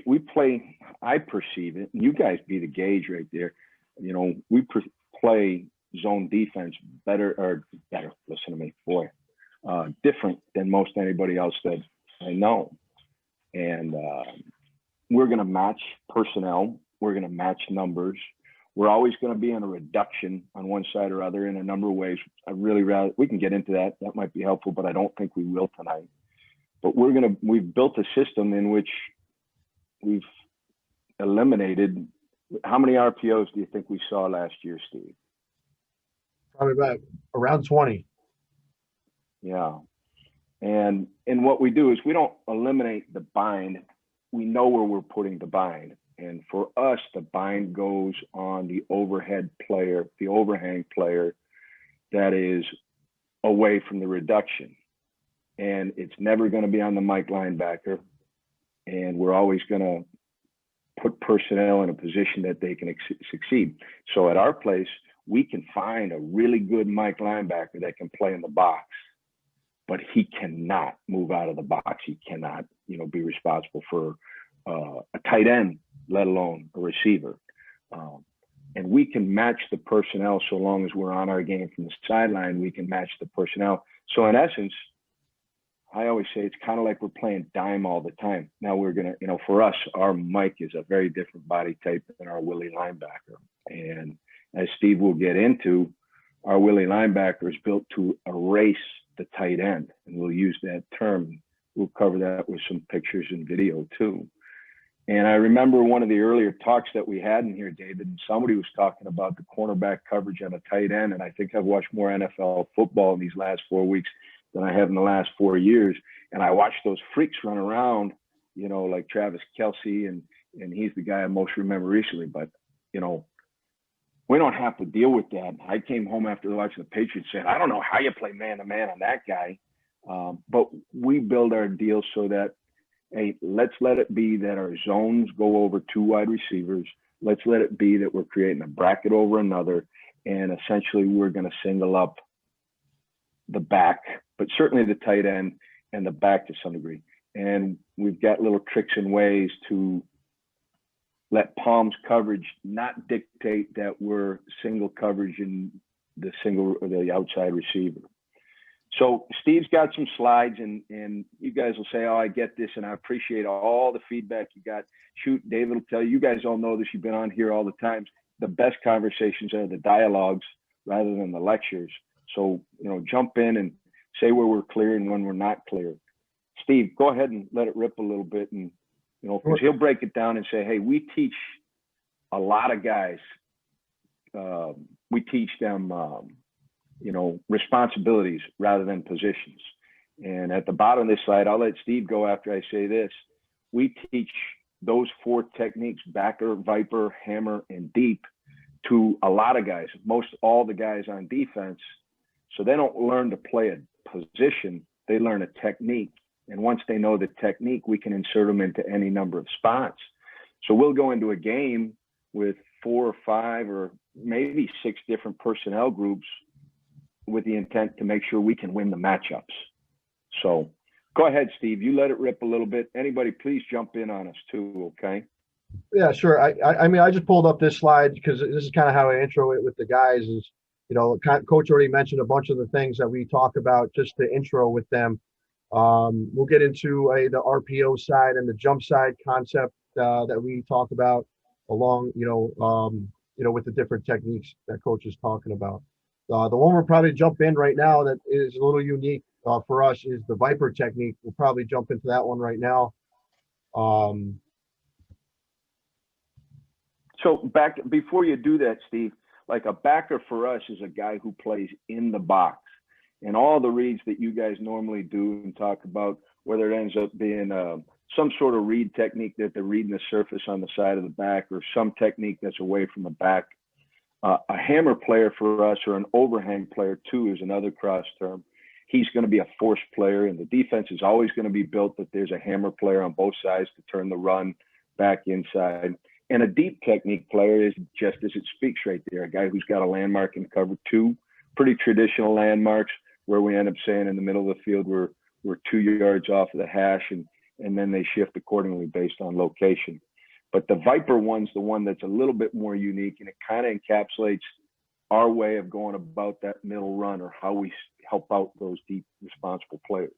we play, I perceive it, and you guys be the gauge right there. You know, play zone defense better, listen to me, boy, different than most anybody else that I know. And we're going to match personnel. We're going to match numbers. We're always going to be in a reduction on one side or other in a number of ways. We can get into that. That might be helpful, but I don't think we will tonight. But we've built a system in which we've eliminated. How many RPOs do you think we saw last year, Steve? Probably about around 20. Yeah. And what we do is we don't eliminate the bind. We know where we're putting the bind. And for us, the bind goes on the overhead player, the overhang player that is away from the reduction. And it's never going to be on the Mike linebacker. And we're always going to put personnel in a position that they can succeed. So at our place, we can find a really good Mike linebacker that can play in the box, but he cannot move out of the box. He cannot, be responsible for a tight end, let alone a receiver. And we can match the personnel so long as we're on our game from the sideline. We can match the personnel. So in essence, I always say it's kind of like we're playing dime all the time. Now we're going to, for us, our Mike is a very different body type than our Willie linebacker. And as Steve will get into, our Willie linebacker is built to erase the tight end. And we'll use that term. We'll cover that with some pictures and video too. And I remember one of the earlier talks that we had in here, David, and somebody was talking about the cornerback coverage on a tight end. And I think I've watched more NFL football in these last 4 weeks than I have in the last 4 years. And I watched those freaks run around, like Travis Kelce, and he's the guy I most remember recently. But, we don't have to deal with that. I came home after watching the Patriots saying, I don't know how you play man-to-man on that guy. But we build our deals so that, hey, let's let it be that our zones go over 2 wide receivers. Let's let it be that we're creating a bracket over another. And essentially we're going to single up the back, but certainly the tight end and the back to some degree. And we've got little tricks and ways to let Palm's coverage not dictate that we're single coverage in the outside receiver. So Steve's got some slides, and you guys will say, oh, I get this, and I appreciate all the feedback you got. Shoot, David will tell you, you guys all know this, you've been on here all the times. The best conversations are the dialogues rather than the lectures. So, jump in and say where we're clear and when we're not clear. Steve, go ahead and let it rip a little bit, and because he'll break it down and say, hey, we teach a lot of guys. We teach them, responsibilities rather than positions. And at the bottom of this slide, I'll let Steve go after I say this. We teach those 4 techniques, backer, viper, hammer, and deep, to a lot of guys, most all the guys on defense. So they don't learn to play a position, they learn a technique. And once they know the technique, we can insert them into any number of spots. So we'll go into a game with 4 or 5 or maybe 6 different personnel groups with the intent to make sure we can win the matchups. So go ahead, Steve. You let it rip a little bit. Anybody, please jump in on us too, okay? Yeah, sure. I mean, I just pulled up this slide because this is kind of how I intro it with the guys is, Coach already mentioned a bunch of the things that we talk about, just the intro with them. We'll get into the RPO side and the jump side concept that we talk about along, with the different techniques that Coach is talking about. The one we'll probably jump in right now that is a little unique for us is the Viper technique. We'll probably jump into that one right now. So back before you do that, Steve, like a backer for us is a guy who plays in the box. And all the reads that you guys normally do and talk about, whether it ends up being some sort of read technique that they're reading the surface on the side of the back, or some technique that's away from the back. A hammer player for us, or an overhang player too, is another cross term. He's going to be a force player, and the defense is always going to be built that there's a hammer player on both sides to turn the run back inside. And a deep technique player is just as it speaks right there, a guy who's got a landmark in cover 2, pretty traditional landmarks, where we end up saying in the middle of the field we're 2 yards off of the hash, and and then they shift accordingly based on location. But the Viper one's the one that's a little bit more unique, and it kind of encapsulates our way of going about that middle run, or how we help out those deep responsible players.